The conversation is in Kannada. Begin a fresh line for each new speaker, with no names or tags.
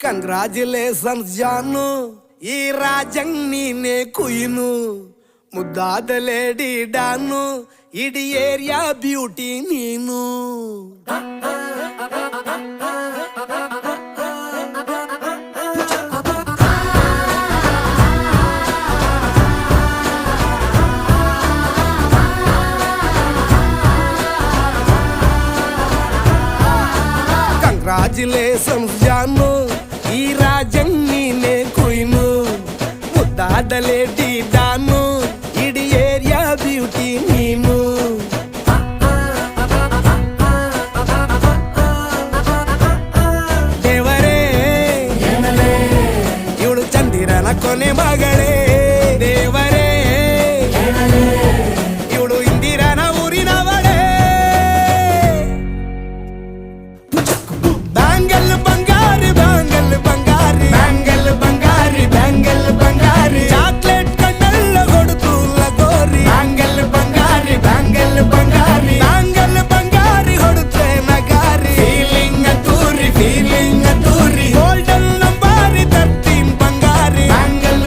ಕಂಗ್ರಾಚುಲೇಷನ್ಸ್ ಜಾನು, ಈ ರಾಜಂಗ್ ನೀನೆ ಕುಯ್ನು, ಮುದ್ದಾದ ಲೇಡಿ ಡಾನು, ಇಡೀ ಏರಿಯಾ ಬ್ಯೂಟಿ ನೀನು. ಕಂಗ್ರಾಚುಲೇಷನ್ಸ್ ಜಾನು, ಈ ರಾಜಂಗ್ ನೀನೆ ಕುಯ್ನು, ಮುದ್ದಾದ ಲೇಡಿ ಡಾನು, ಇಡೀ ಏರಿಯಾ ಬ್ಯೂಟಿ ನೀನು. ದೇವರೇ ಇವಳು ಚಂದಿರನ ಕೊನೆ ಮಗಳೇ.